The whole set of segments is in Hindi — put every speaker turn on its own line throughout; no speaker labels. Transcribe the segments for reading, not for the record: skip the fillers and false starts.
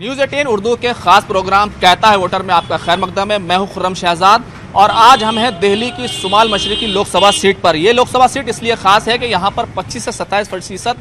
न्यूज़ 18 उर्दू के खास प्रोग्राम कहता है वोटर में आपका खैर मकदम है। मैं हूं खुर्रम शहजाद और आज हम हैं दिल्ली की शुमाल मशरिकी लोकसभा सीट पर। ये लोकसभा सीट इसलिए खास है कि यहाँ पर 25 से 27%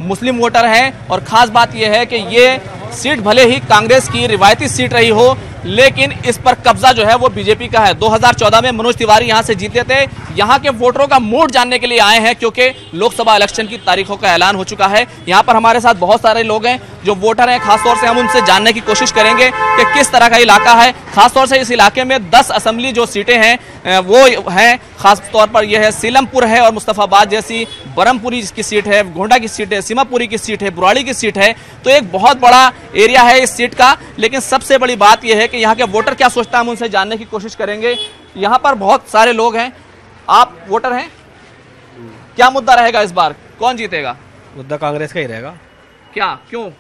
मुस्लिम वोटर हैं और ख़ास बात यह है कि ये सीट भले ही कांग्रेस की रिवायती सीट रही हो, लेकिन इस पर कब्जा जो है वो बीजेपी का है। 2014 में मनोज तिवारी यहां से जीते थे। यहां के वोटरों का मूड जानने के लिए आए हैं क्योंकि लोकसभा इलेक्शन की तारीखों का ऐलान हो चुका है। यहां पर हमारे साथ बहुत सारे लोग हैं जो वोटर हैं, खासतौर से हम उनसे जानने की कोशिश करेंगे कि किस तरह का इलाका है। खासतौर से इस इलाके में 10 असेंबली जो सीटें हैं वो हैं, खास तौर पर यह है सीलमपुर है और मुस्तफाबाद जैसी, बरमपुरी की सीट है, गोंडा की सीट है, सीमापुरी की सीट है, बुराड़ी की सीट है। तो एक बहुत बड़ा एरिया है इस सीट का। लेकिन सबसे बड़ी बात यह है कि यहाँ के वोटर क्या सोचता है, हम उनसे जानने की कोशिश करेंगे। यहाँ पर बहुत सारे लोग हैं। आप वोटर हैं, क्या मुद्दा रहेगा इस बार, कौन जीतेगा?
मुद्दा कांग्रेस का ही रहेगा।
क्या, क्यों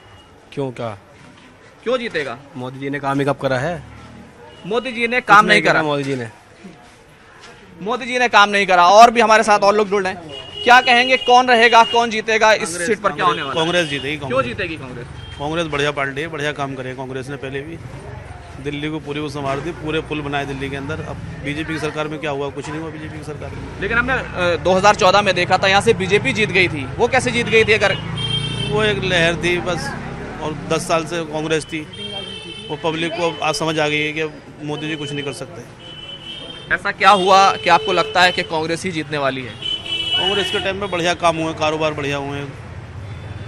क्यों जीतेगा?
मोदी जी ने काम ही कब करा है?
मोदी जी ने काम नहीं करा।
मोदी जी ने
काम नहीं करा। और भी हमारे साथ और लोग जुड़ रहे हैं। क्या कहेंगे, कौन रहेगा, कौन जीतेगा इस सीट पर? क्या होने वाला?
कांग्रेस जीतेगी।
क्यों जीतेगी कांग्रेस?
कांग्रेस बढ़िया पार्टी है, बढ़िया काम करे कांग्रेस ने। पहले भी दिल्ली को पूरी वो संवार दी, पूरे पुल बनाए दिल्ली के अंदर। अब बीजेपी की सरकार में क्या हुआ? कुछ नहीं हुआ बीजेपी की सरकार में।
लेकिन हमने 2014 में देखा था यहाँ से बीजेपी जीत गई थी। वो कैसे जीत गई थी? अगर
वो एक लहर थी बस, और 10 साल से कांग्रेस थी। वो पब्लिक को आज समझ आ गई है कि मोदी जी कुछ नहीं कर सकते।
ऐसा क्या हुआ कि आपको लगता है कि कांग्रेस ही जीतने वाली है?
कांग्रेस के टाइम में बढ़िया काम हुए, कारोबार बढ़िया हुए,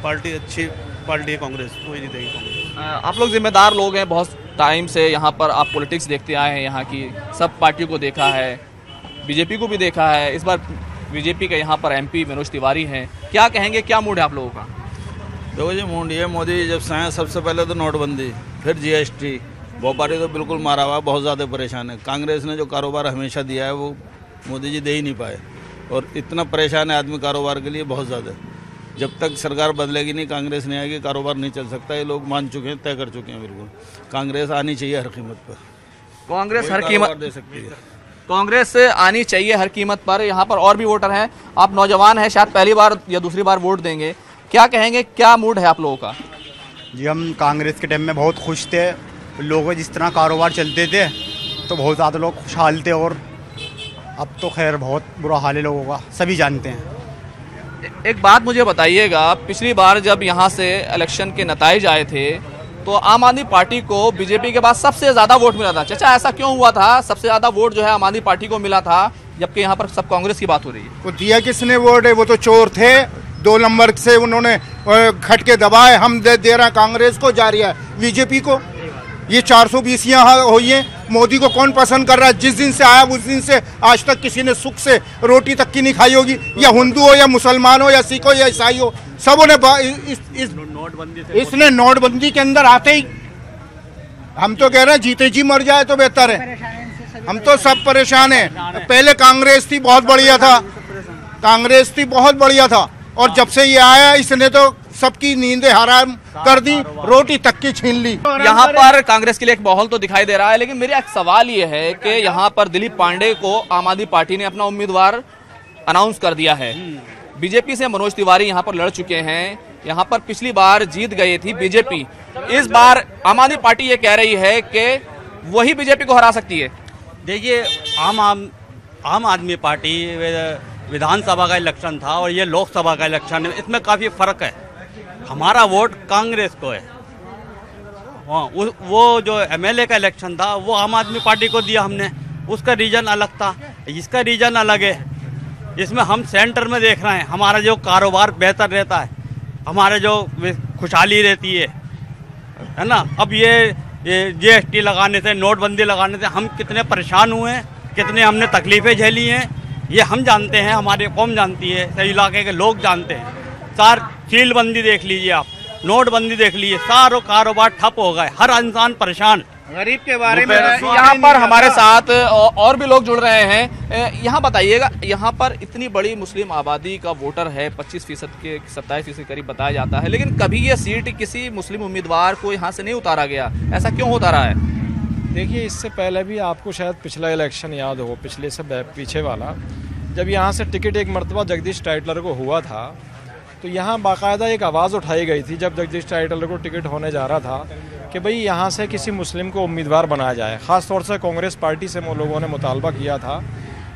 पार्टी अच्छी पार्टी है कांग्रेस, वही जीतेगी कांग्रेस।
आप लोग जिम्मेदार लोग हैं, बहुत टाइम से यहाँ पर आप पॉलिटिक्स देखते आए हैं, यहाँ की सब पार्टियों को देखा है, बीजेपी को भी देखा है। इस बार बीजेपी के यहाँ पर एमपी मनोज तिवारी हैं। क्या कहेंगे, क्या मूड है आप लोगों का?
देखो जी, मूड ये मोदी जब से आए सबसे पहले तो नोटबंदी, फिर जीएसटी, व्यापारी तो बिल्कुल मारा हुआ, बहुत ज़्यादा परेशान है। कांग्रेस ने जो कारोबार हमेशा दिया है वो मोदी जी दे ही नहीं पाए, और इतना परेशान है आदमी कारोबार के लिए बहुत ज़्यादा। जब तक सरकार बदलेगी नहीं, कांग्रेस नहीं आएगी, कारोबार नहीं चल सकता। ये लोग मान चुके हैं, तय कर चुके हैं बिल्कुल। कांग्रेस आनी चाहिए हर कीमत पर।
कांग्रेस हर कीमत
दे सकती है।
कांग्रेस आनी चाहिए हर कीमत पर। यहाँ पर और भी वोटर हैं। आप नौजवान हैं, शायद पहली बार या दूसरी बार वोट देंगे। क्या कहेंगे, क्या मूड है आप लोगों का?
जी, हम कांग्रेस के टाइम में बहुत खुश थे। लोगों जिस तरह कारोबार चलते थे तो बहुत ज़्यादा लोग खुशहाल थे, और अब तो खैर बहुत बुरा हाल है लोगों का, सभी जानते हैं।
एक बात मुझे बताइएगा, पिछली बार जब यहाँ से इलेक्शन के नताइज आए थे तो आम आदमी पार्टी को बीजेपी के बाद सबसे ज़्यादा वोट मिला था। चाचा, ऐसा क्यों हुआ था? सबसे ज़्यादा वोट जो है आम आदमी पार्टी को मिला था, जबकि यहाँ पर सब कांग्रेस की बात हो रही है।
वो दिया किसने वोट है? वो तो चोर थे। 2 नंबर से उन्होंने खटके दबाए। हम दे रहे हैं कांग्रेस को, जा रहा है बीजेपी को। ये 420 यहाँ हुई है। मोदी को कौन पसंद कर रहा है? जिस दिन से आया उस दिन से आज तक किसी ने सुख से रोटी तक की नहीं खाई होगी, या हिंदू हो या मुसलमान हो या सिख हो या ईसाई हो, सबों ने इसने नोटबंदी के अंदर आते ही हम तो कह रहे हैं जीते जी मर जाए तो बेहतर है। हम तो सब परेशान हैं। पहले कांग्रेस थी, बहुत बढ़िया था, कांग्रेस थी, बहुत बढ़िया था, और जब से ये आया इसने तो सबकी नींदें हराम कर दी, रोटी तक की छीन ली।
यहाँ पर कांग्रेस के लिए एक माहौल तो दिखाई दे रहा है, लेकिन मेरा एक सवाल ये है कि यहाँ पर दिलीप पांडे को आम आदमी पार्टी ने अपना उम्मीदवार अनाउंस कर दिया है। बीजेपी से मनोज तिवारी यहाँ पर लड़ चुके हैं। यहाँ पर पिछली बार जीत गई थी बीजेपी। इस बार आम आदमी पार्टी ये कह रही है कि वही बीजेपी को हरा सकती है।
देखिए, आम आदमी पार्टी विधानसभा का इलेक्शन था और ये लोकसभा का इलेक्शन है, इसमें काफ़ी फ़र्क है। हमारा वोट कांग्रेस को है। वो जो एमएलए का इलेक्शन था वो आम आदमी पार्टी को दिया हमने, उसका रीजन अलग था, इसका रीजन अलग है। इसमें हम सेंटर में देख रहे हैं, हमारा जो कारोबार बेहतर रहता है, हमारे जो खुशहाली रहती है ना। अब ये जीएसटी लगाने से, नोटबंदी लगाने से हम कितने परेशान हुए हैं, कितने हमने तकलीफ़ें झेली हैं, ये हम जानते हैं, हमारी कौम जानती है, सही इलाके के लोग जानते हैं। सीलबंदी देख लीजिए आप, नोटबंदी देख लीजिए, सारों कारोबार ठप हो गए, हर इंसान परेशान।
गरीब के बारे में
यहाँ पर हमारे साथ और भी लोग जुड़ रहे हैं। यहाँ बताइएगा, यहाँ पर इतनी बड़ी मुस्लिम आबादी का वोटर है, 25% के 27% के करीब बताया जाता है, लेकिन कभी ये सीट किसी मुस्लिम उम्मीदवार को यहाँ से नहीं उतारा गया। ऐसा क्यों होता रहा है?
देखिए, इससे पहले भी आपको शायद पिछला इलेक्शन याद हो, पिछले से पीछे वाला, जब यहाँ से टिकट एक मरतबा जगदीश टाइटलर को हुआ था तो यहाँ बाकायदा एक आवाज़ उठाई गई थी जब जगदीश टाइटलर को टिकट होने जा रहा था कि भाई यहाँ से किसी मुस्लिम को उम्मीदवार बनाया जाए। ख़ास तौर से कांग्रेस पार्टी से लोगों ने मुतालबा किया था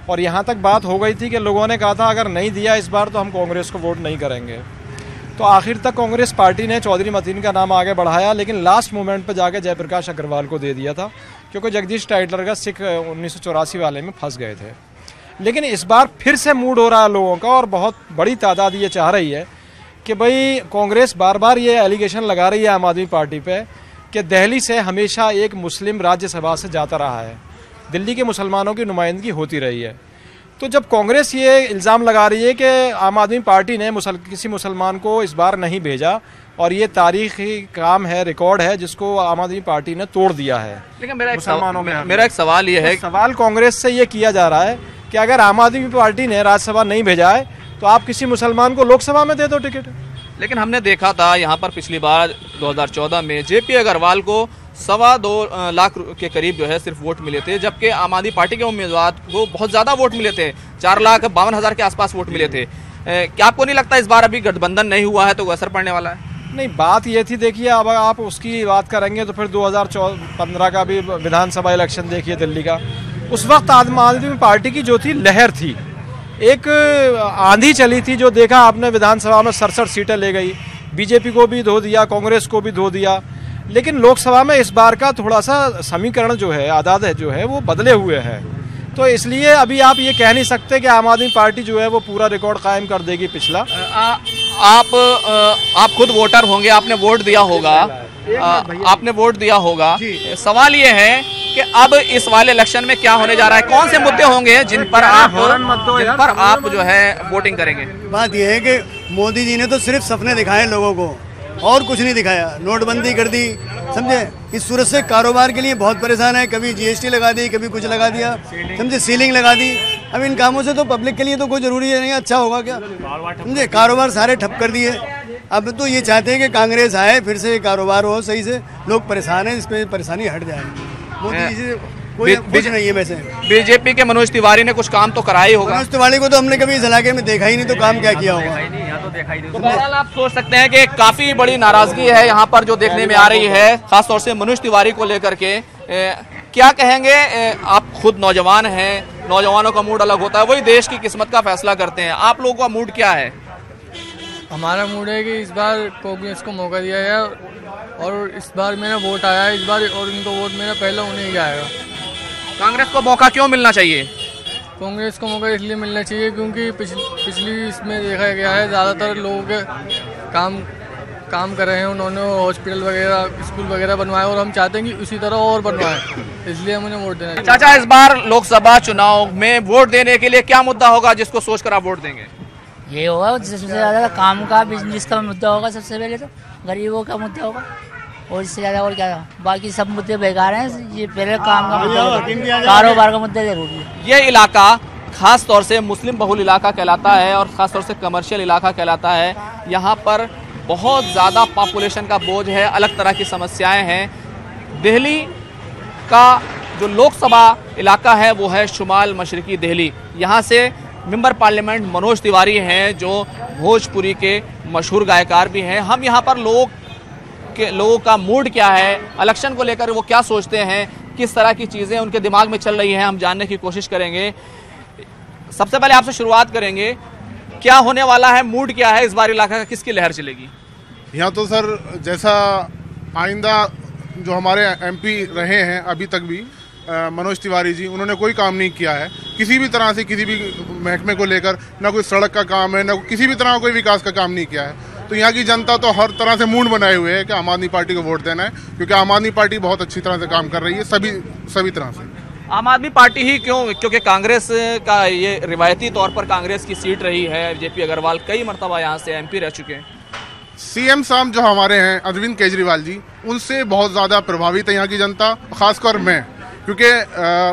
और यहाँ तक बात हो गई थी कि लोगों ने कहा था अगर नहीं दिया इस बार तो हम कांग्रेस को वोट नहीं करेंगे। तो आखिर तक कांग्रेस पार्टी ने चौधरी मतीन का नाम आगे बढ़ाया, लेकिन लास्ट मोमेंट पर जाके जयप्रकाश अग्रवाल को दे दिया था, क्योंकि जगदीश टाइटलर का सिख 1984 वाले में फंस गए थे। लेकिन इस बार फिर से मूड हो रहा है लोगों का और बहुत बड़ी तादाद ये चाह रही है कि भाई कांग्रेस बार बार ये एलिगेशन लगा रही है आम आदमी पार्टी पे कि दिल्ली से हमेशा एक मुस्लिम राज्यसभा से जाता रहा है, दिल्ली के मुसलमानों की नुमाइंदगी होती रही है। तो जब कांग्रेस ये इल्ज़ाम लगा रही है कि आम आदमी पार्टी ने किसी मुसलमान को इस बार नहीं भेजा और ये तारीखी काम है, रिकॉर्ड है जिसको आम आदमी पार्टी ने तोड़ दिया है।
लेकिन मेरा एक सवाल ये है,
सवाल कांग्रेस से ये किया जा रहा है कि अगर आम आदमी पार्टी ने राज्यसभा नहीं भेजा है तो आप किसी मुसलमान को लोकसभा में दे दो टिकट।
लेकिन हमने देखा था यहाँ पर पिछली बार 2014 में जेपी अग्रवाल को 2.25 लाख के करीब जो है सिर्फ वोट मिले थे, जबकि आम आदमी पार्टी के उम्मीदवार को बहुत ज़्यादा वोट मिले थे, 4,52,000 के आसपास वोट मिले थे। क्या आपको नहीं लगता इस बार अभी गठबंधन नहीं हुआ है तो असर पड़ने वाला है?
नहीं, बात ये थी, देखिए अब आप उसकी बात करेंगे तो फिर 2015 का भी विधानसभा इलेक्शन देखिए दिल्ली का, उस वक्त आम आदमी पार्टी की जो थी लहर थी, एक आंधी चली थी जो देखा आपने, विधानसभा में 67 सीटें ले गई, बीजेपी को भी धो दिया, कांग्रेस को भी धो दिया। लेकिन लोकसभा में इस बार का थोड़ा सा समीकरण जो है, आदाद जो है वो बदले हुए हैं, तो इसलिए अभी आप ये कह नहीं सकते कि आम आदमी पार्टी जो है वो पूरा रिकॉर्ड कायम कर देगी पिछला।
आप खुद वोटर होंगे, आपने वोट दिया होगा, सवाल ये है कि अब इस वाले इलेक्शन में क्या होने जा रहा है, कौन से मुद्दे होंगे जिन पर आप जो है वोटिंग करेंगे?
बात यह है कि मोदी जी ने तो सिर्फ सपने दिखाए लोगों को और कुछ नहीं दिखाया। नोटबंदी कर दी, समझे, इस सूरत से कारोबार के लिए बहुत परेशान है, कभी जीएसटी लगा दी, कभी कुछ लगा दिया, समझे, सीलिंग लगा दी। अब इन कामों से तो पब्लिक के लिए तो कोई जरूरी है नहीं, अच्छा होगा क्या, समझे, कारोबार सारे ठप कर दिए। अब तो ये चाहते हैं कि कांग्रेस आए, फिर से कारोबार हो सही से, लोग परेशान हैं, इस पर परेशानी हट जाए। मोदी जी से कोई कुछ नहीं है। वैसे
बीजेपी के मनोज तिवारी ने कुछ काम तो करा ही होगा।
मनोज तिवारी को तो हमने कभी इस इलाके में देखा ही नहीं, तो काम क्या किया होगा।
तो बहरहाल आप सोच सकते हैं कि काफी बड़ी नाराजगी है यहाँ पर जो देखने में आ रही है, खासतौर से मनोज तिवारी को लेकर के। क्या कहेंगे, आप खुद नौजवान हैं, नौजवानों का मूड अलग होता है, वही देश की किस्मत का फैसला करते हैं, आप लोगों का मूड क्या है?
हमारा मूड है कि इस बार कांग्रेस को मौका दिया गया और इस बार मेरा वोट आया है इस बार, और इनको वोट मेरा पहला उन्हें ही आएगा।
कांग्रेस को मौका क्यों मिलना चाहिए?
कांग्रेस को मौका इसलिए मिलना चाहिए क्योंकि पिछली इसमें देखा गया है ज़्यादातर लोगों के काम कर रहे हैं, उन्होंने हॉस्पिटल वगैरह, स्कूल वगैरह बनवाए और हम चाहते हैं कि उसी तरह और बनवाएं, इसलिए हम उन्हें वोट देना चाहिए।
चाचा, इस बार लोकसभा चुनाव में वोट देने के लिए क्या मुद्दा होगा जिसको सोचकर आप वोट देंगे?
ये होगा सबसे ज़्यादा काम का, बिजनेस का मुद्दा होगा, सबसे पहले तो गरीबों का मुद्दा होगा, और इससे ज़्यादा और क्या, बाकी सब मुद्दे बेकार हैं, ये पहले काम का मुद्दा होगा, कारोबार का मुद्दा जरूरी है।
ये इलाका खास तौर से मुस्लिम बहुल इलाका कहलाता है और ख़ास तौर से कमर्शियल इलाका कहलाता है। यहाँ पर बहुत ज़्यादा पॉपुलेशन का बोझ है, अलग तरह की समस्याएं हैं। दिल्ली का जो लोकसभा इलाका है वो है शुमाल मशरकी दिल्ली। यहाँ से मेंबर पार्लियामेंट मनोज तिवारी हैं जो भोजपुरी के मशहूर गायकार भी हैं। हम यहाँ पर लोगों का मूड क्या है, इलेक्शन को लेकर वो क्या सोचते हैं, किस तरह की चीज़ें उनके दिमाग में चल रही हैं, हम जानने की कोशिश करेंगे। सबसे पहले आपसे शुरुआत करेंगे, क्या होने वाला है, मूड क्या है इस बार इलाका का, किसकी लहर चलेगी?
यहाँ तो सर जैसा आइंदा जो हमारे एमपी रहे हैं अभी तक भी मनोज तिवारी जी, उन्होंने कोई काम नहीं किया है किसी भी तरह से, किसी भी महकमे को लेकर, ना कोई सड़क का काम है, ना किसी भी तरह का कोई विकास का काम नहीं किया है। तो यहाँ की जनता तो हर तरह से मूड बनाए हुए है कि आम आदमी पार्टी को वोट देना है, क्योंकि आम आदमी पार्टी बहुत अच्छी तरह से काम कर रही है सभी तरह से।
आम आदमी पार्टी ही क्यों? क्योंकि कांग्रेस का ये रिवायती तौर पर कांग्रेस की सीट रही है, जेपी अग्रवाल कई मरतबा यहाँ से एमपी रह चुके हैं।
सीएम साहब जो हमारे हैं अरविंद केजरीवाल जी, उनसे बहुत ज़्यादा प्रभावित है यहाँ की जनता, खासकर मैं, क्योंकि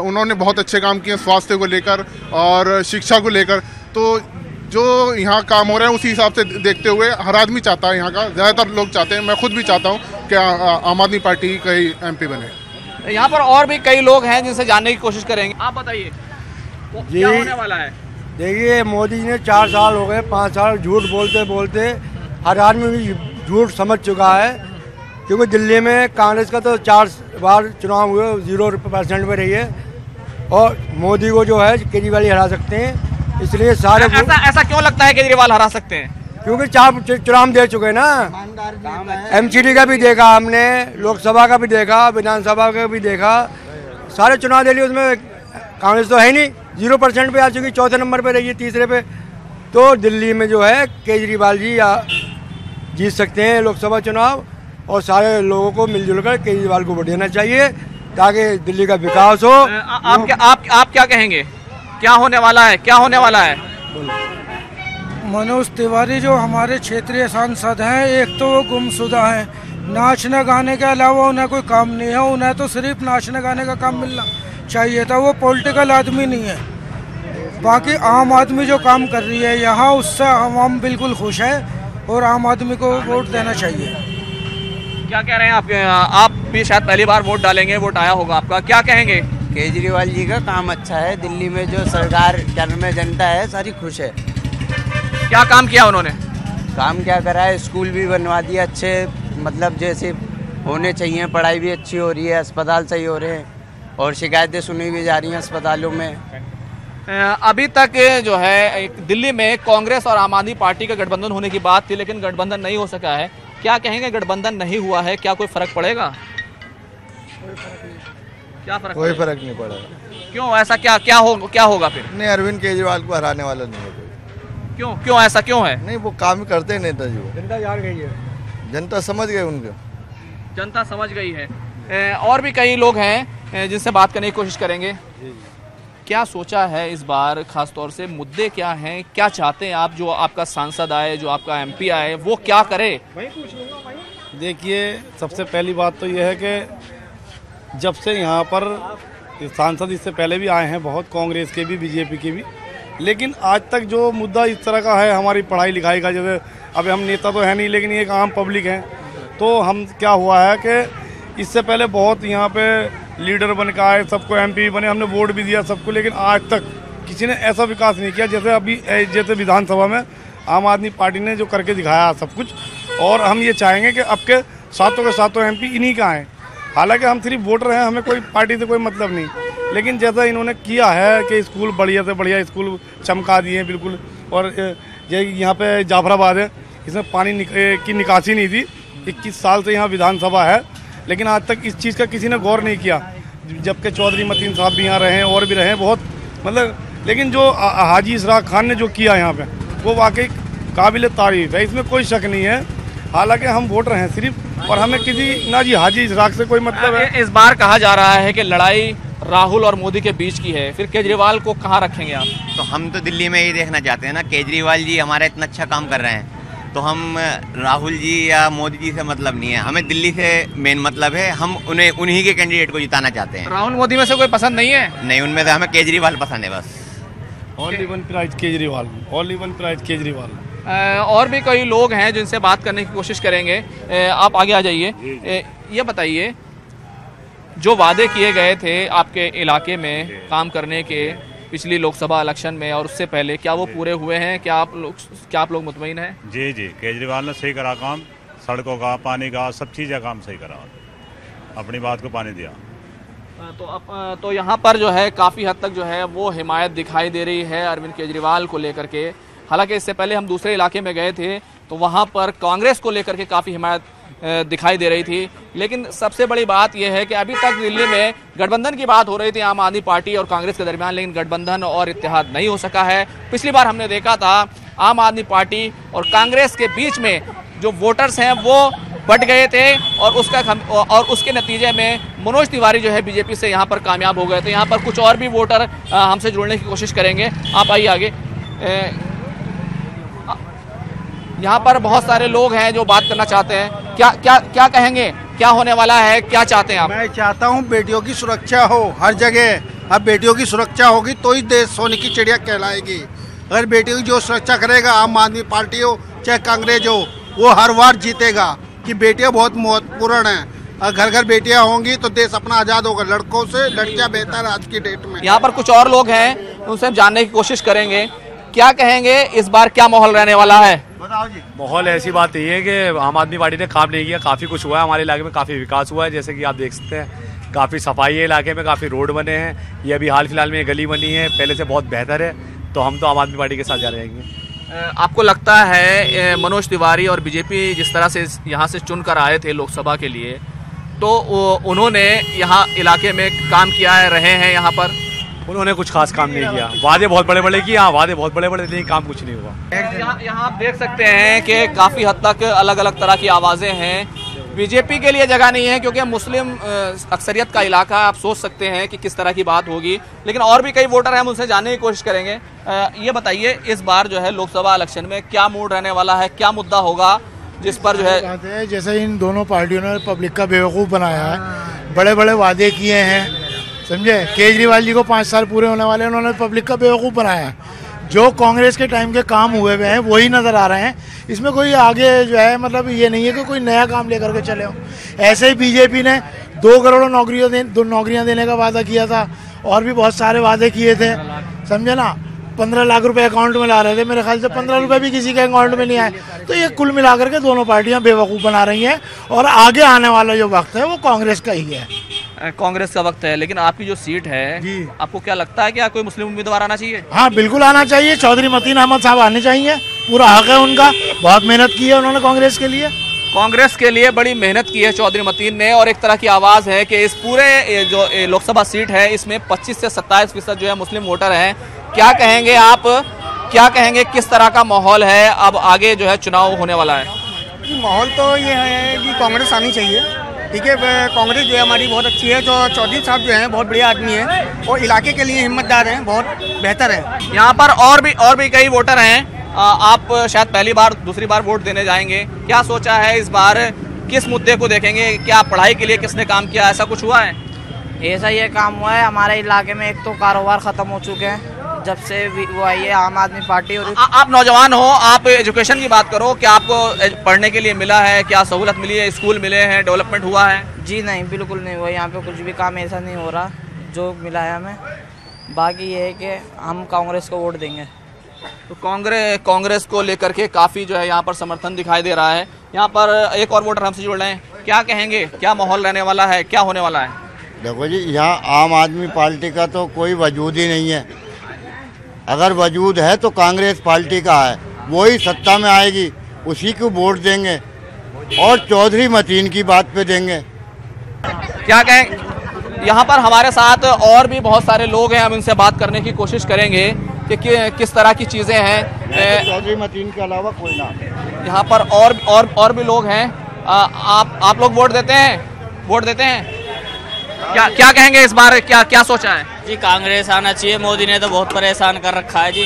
उन्होंने बहुत अच्छे काम किए स्वास्थ्य को लेकर और शिक्षा को लेकर। तो जो यहाँ काम हो रहा है उसी हिसाब से देखते हुए हर आदमी चाहता है, यहाँ का ज़्यादातर लोग चाहते हैं, मैं खुद भी चाहता हूँ कि आम आदमी पार्टी का ही एमपी बने।
यहाँ पर और भी कई लोग हैं जिनसे जानने की कोशिश करेंगे, आप बताइए क्या होने वाला है?
देखिए, मोदी जी ने 4 साल हो गए, 5 साल झूठ बोलते बोलते हर आदमी भी झूठ समझ चुका है। क्योंकि दिल्ली में कांग्रेस का तो 4 बार चुनाव हुए 0% में रही है और मोदी को जो है केजरीवाल ही हरा सकते हैं, इसलिए सारे
ऐसा क्यों लगता है केजरीवाल हरा सकते हैं?
क्योंकि 4 चुनाव दे चुके ना, एमसीडी का भी देखा हमने, लोकसभा का भी देखा, विधानसभा का भी देखा, सारे चुनाव दे लिए, उसमें कांग्रेस तो है नहीं, 0% पे आ चुकी, 4थे नंबर पे रही है, 3रे पे। तो दिल्ली में जो है केजरीवाल जी जीत सकते हैं लोकसभा चुनाव और सारे लोगों को मिलजुल कर केजरीवाल को वोट देना चाहिए ताकि दिल्ली का विकास हो।
आप क्या कहेंगे, क्या होने वाला है, क्या होने वाला है?
मनोज तिवारी जो हमारे क्षेत्रीय सांसद हैं, एक तो वो गुमशुदा हैं, नाचने गाने के अलावा उन्हें कोई काम नहीं है, उन्हें तो सिर्फ नाचने गाने का काम मिलना चाहिए था, वो पॉलिटिकल आदमी नहीं है। बाकी आम आदमी जो काम कर रही है यहाँ, उससे हम बिल्कुल खुश हैं और आम आदमी को वोट देना चाहिए।
क्या कह रहे हैं आप भी शायद पहली बार वोट डालेंगे, वोट आया होगा आपका, क्या कहेंगे?
केजरीवाल जी का काम अच्छा है, दिल्ली में जो सरकार में जनता है सारी खुश है।
क्या काम किया उन्होंने?
काम क्या करा है, स्कूल भी बनवा दिया अच्छे, मतलब जैसे होने चाहिए, पढ़ाई भी अच्छी हो रही है, अस्पताल सही हो रहे हैं और शिकायतें सुनी भी जा रही हैं अस्पतालों में।
अभी तक जो है दिल्ली में कांग्रेस और आम आदमी पार्टी का गठबंधन होने की बात थी, लेकिन गठबंधन नहीं हो सका है। क्या कहेंगे, गठबंधन नहीं हुआ है, क्या कोई फर्क पड़ेगा? क्या फर्क?
कोई फर्क नहीं पड़ेगा।
क्यों ऐसा, क्या होगा फिर?
नहीं, अरविंद केजरीवाल को हराने वाला नहीं है कोई।
क्यों ऐसा क्यों है?
नहीं, वो काम करते नेता जी,
जनता जान गई है,
जनता समझ गई उनके,
जनता समझ गई है। और भी कई लोग हैं जिनसे बात करने की कोशिश करेंगे। क्या सोचा है इस बार, खास तौर से मुद्दे क्या हैं, क्या चाहते हैं आप, जो आपका सांसद आए, जो आपका एमपी आए, वो क्या करे?
देखिए, सबसे पहली बात तो यह है कि जब से यहाँ पर सांसद इससे पहले भी आए हैं बहुत, कांग्रेस के भी, बीजेपी के भी, लेकिन आज तक जो मुद्दा इस तरह का है हमारी पढ़ाई लिखाई का, जैसे अभी हम नेता तो है नहीं लेकिन एक आम पब्लिक हैं, तो हम क्या हुआ है कि इससे पहले बहुत यहाँ पे लीडर बन के आए, सबको एमपी बने, हमने वोट भी दिया सबको, लेकिन आज तक किसी ने ऐसा विकास नहीं किया जैसे अभी, जैसे विधानसभा में आम आदमी पार्टी ने जो करके दिखाया सब कुछ। और हम ये चाहेंगे कि अब के सातों एमपी इन्हीं का आएँ। हालांकि हम सिर्फ वोटर हैं, हमें कोई पार्टी से कोई मतलब नहीं, लेकिन जैसा इन्होंने किया है कि स्कूल बढ़िया से बढ़िया स्कूल चमका दिए हैं बिल्कुल। और यहाँ पे जाफराबाद है, इसमें पानी की निकासी नहीं थी, 21 साल से यहाँ विधानसभा है, लेकिन आज तक इस चीज़ का किसी ने गौर नहीं किया, जबकि चौधरी मतीन साहब भी यहाँ रहे हैं और भी रहे हैं बहुत, मतलब, लेकिन जो हाजी इसराक खान ने जो किया यहाँ पे, वो वाकई काबिल तारीफ है, इसमें कोई शक नहीं है। हालांकि हम वोटर हैं सिर्फ, और हमें किसी ना जी हाजी इसराक से कोई मतलब है।
इस बार कहा जा रहा है कि लड़ाई राहुल और मोदी के बीच की है, फिर केजरीवाल को कहाँ रखेंगे आप?
तो हम तो दिल्ली में ही देखना चाहते हैं ना, केजरीवाल जी हमारा इतना अच्छा काम कर रहे हैं, तो हम राहुल जी या मोदी जी से मतलब नहीं है, हमें दिल्ली से मेन मतलब है, हम उन्हीं के कैंडिडेट को जिताना चाहते हैं।
राहुल मोदी में से कोई पसंद नहीं है?
नहीं, उनमें से हमें केजरीवाल पसंद है बस।
Only one prize Kejriwal, only one prize Kejriwal.
और भी कई लोग हैं जिनसे बात करने की कोशिश करेंगे। आप आगे आ जाइए। ये बताइए, जो वादे किए गए थे आपके इलाके में काम करने के पिछली लोकसभा इलेक्शन में और उससे पहले, क्या वो पूरे हुए हैं? क्या आप लोग मुतमईन हैं?
जी, केजरीवाल ने सही करा काम, सड़कों का, पानी का, सब चीज़ का काम सही करा, अपनी बात को पानी दिया।
तो यहाँ पर जो है काफ़ी हद तक जो है वो हिमायत दिखाई दे रही है अरविंद केजरीवाल को लेकर के। हालांकि इससे पहले हम दूसरे इलाके में गए थे तो वहाँ पर कांग्रेस को लेकर के काफ़ी हिमायत दिखाई दे रही थी, लेकिन सबसे बड़ी बात यह है कि अभी तक दिल्ली में गठबंधन की बात हो रही थी आम आदमी पार्टी और कांग्रेस के दरमियान, लेकिन गठबंधन और इत्तेहाद नहीं हो सका है। पिछली बार हमने देखा था आम आदमी पार्टी और कांग्रेस के बीच में जो वोटर्स हैं वो बट गए थे और उसके नतीजे में मनोज तिवारी जो है बीजेपी से यहाँ पर कामयाब हो गए थे। यहाँ पर कुछ और भी वोटर हमसे जुड़ने की कोशिश करेंगे। आप आइए आगे। यहाँ पर बहुत सारे लोग हैं जो बात करना चाहते हैं। क्या कहेंगे, क्या होने वाला है, क्या चाहते हैं आप?
मैं चाहता हूँ बेटियों की सुरक्षा हो हर जगह। अब बेटियों की सुरक्षा होगी तो ही देश सोने की चिड़िया कहलाएगी। अगर बेटियों की जो सुरक्षा करेगा, आम आदमी पार्टी हो चाहे कांग्रेस हो, वो हर बार जीतेगा। कि बेटियां बहुत महत्वपूर्ण हैं, और घर घर बेटियां होंगी तो देश अपना आज़ाद होगा। लड़कों से लड़कियां बेहतर आज की डेट में।
यहाँ पर कुछ और लोग हैं, उनसे हम जानने की कोशिश करेंगे। क्या कहेंगे, इस बार क्या माहौल रहने वाला है?
माहौल ऐसी बात नहीं है कि आम आदमी पार्टी ने काम नहीं किया, काफ़ी कुछ हुआ है हमारे इलाके में, काफ़ी विकास हुआ है। जैसे कि आप देख सकते हैं काफ़ी सफाई है इलाके में, काफ़ी रोड बने हैं। ये अभी हाल फिलहाल में ये गली बनी है, पहले से बहुत बेहतर है। तो हम तो आम आदमी पार्टी के साथ जा रहेंगे।
आपको लगता है मनोज तिवारी और बीजेपी जिस तरह से यहाँ से चुनकर आए थे लोकसभा के लिए, तो उन्होंने यहाँ इलाके में काम किया है, रहे हैं यहाँ पर?
उन्होंने कुछ खास काम नहीं किया। वादे बहुत बड़े बड़े किए, हाँ वादे बहुत बड़े बड़े, लेकिन काम कुछ नहीं हुआ।
यहाँ आप देख सकते हैं कि काफ़ी हद तक अलग अलग तरह की आवाज़ें हैं। बीजेपी के लिए जगह नहीं है क्योंकि मुस्लिम अक्सरियत का इलाका, आप सोच सकते हैं कि किस तरह की बात होगी। लेकिन और भी कई वोटर हैं, हम उनसे जानने की कोशिश करेंगे। ये बताइए, इस बार जो है लोकसभा इलेक्शन में क्या मूड रहने वाला है, क्या मुद्दा होगा जिस पर जो है?
जैसे इन दोनों पार्टियों ने पब्लिक का बेवकूफ़ बनाया है, बड़े बड़े वादे किए हैं, समझे। केजरीवाल जी को 5 साल पूरे होने वाले, उन्होंने पब्लिक का बेवकूफ़ बनाया है। जो कांग्रेस के टाइम के काम हुए हुए हैं वही नज़र आ रहे हैं। इसमें कोई आगे जो है मतलब ये नहीं है कि कोई नया काम लेकर के चले हो। ऐसे ही बीजेपी ने 2 करोड़ नौकरियां देने का वादा किया था, और भी बहुत सारे वादे किए थे, समझे ना। 15 लाख रुपए अकाउंट में ला रहे थे, मेरे ख्याल से 15 रुपए भी किसी के अकाउंट में नहीं आए। तो ये कुल मिलाकर के दोनों पार्टियां बेवकूफ़ बना रही हैं, और आगे आने वाला जो वक्त है वो कांग्रेस का ही है।
कांग्रेस का वक्त है, लेकिन आपकी जो सीट है जी, आपको क्या लगता है कि कोई मुस्लिम उम्मीदवार आना चाहिए?
हाँ बिल्कुल आना चाहिए। चौधरी मतीन अहमद साहब आने चाहिए, पूरा हक है उनका, बहुत मेहनत की है उन्होंने कांग्रेस के लिए।
कांग्रेस के लिए बड़ी मेहनत की है चौधरी मतीन ने, और एक तरह की आवाज़ है कि इस पूरे जो लोकसभा सीट है इसमें 25 से 27% जो है मुस्लिम वोटर हैं। क्या कहेंगे आप, क्या कहेंगे, किस तरह का माहौल है अब आगे जो है चुनाव होने वाला है?
माहौल तो ये है कि कांग्रेस आनी चाहिए, ठीक है। कांग्रेस जो है हमारी बहुत अच्छी है। जो चौधरी साहब जो हैं बहुत बढ़िया आदमी हैं और इलाके के लिए हिम्मतदार हैं, बहुत बेहतर है।
यहाँ पर और भी कई वोटर हैं। आप शायद पहली बार दूसरी बार वोट देने जाएंगे, क्या सोचा है इस बार, किस मुद्दे को देखेंगे? क्या पढ़ाई के लिए किसने काम किया, ऐसा कुछ हुआ है?
ऐसा ये काम हुआ है हमारे इलाके में। एक तो कारोबार ख़त्म हो चुके हैं जब से वो आई है आम आदमी पार्टी। और
आप नौजवान हो, आप एजुकेशन की बात करो, क्या आपको पढ़ने के लिए मिला है, क्या सहूलत मिली है, स्कूल मिले हैं, डेवलपमेंट हुआ है?
जी नहीं, बिल्कुल नहीं हुआ। यहाँ पे कुछ भी काम ऐसा नहीं हो रहा जो मिला है हमें। बाकी ये है कि हम कांग्रेस को वोट देंगे।
तो कांग्रेस को लेकर के काफ़ी जो है यहाँ पर समर्थन दिखाई दे रहा है। यहाँ पर एक और वोटर हमसे जुड़ रहे हैं, क्या कहेंगे, क्या माहौल रहने वाला है, क्या होने वाला है?
देखो जी, यहाँ आम आदमी पार्टी का तो कोई वजूद ही नहीं है। अगर वजूद है तो कांग्रेस पार्टी का है, वही सत्ता में आएगी, उसी को वोट देंगे और चौधरी मतीन की बात पे देंगे।
क्या कहें? यहाँ पर हमारे साथ और भी बहुत सारे लोग हैं, हम इनसे बात करने की कोशिश करेंगे कि किस तरह की चीज़ें हैं।
चौधरी मतीन के अलावा कोई ना।
यहाँ पर और भी लोग हैं। आप लोग वोट देते हैं? क्या कहेंगे इस बार, क्या सोचा है?
जी कांग्रेस आना चाहिए, मोदी ने तो बहुत परेशान कर रखा है जी।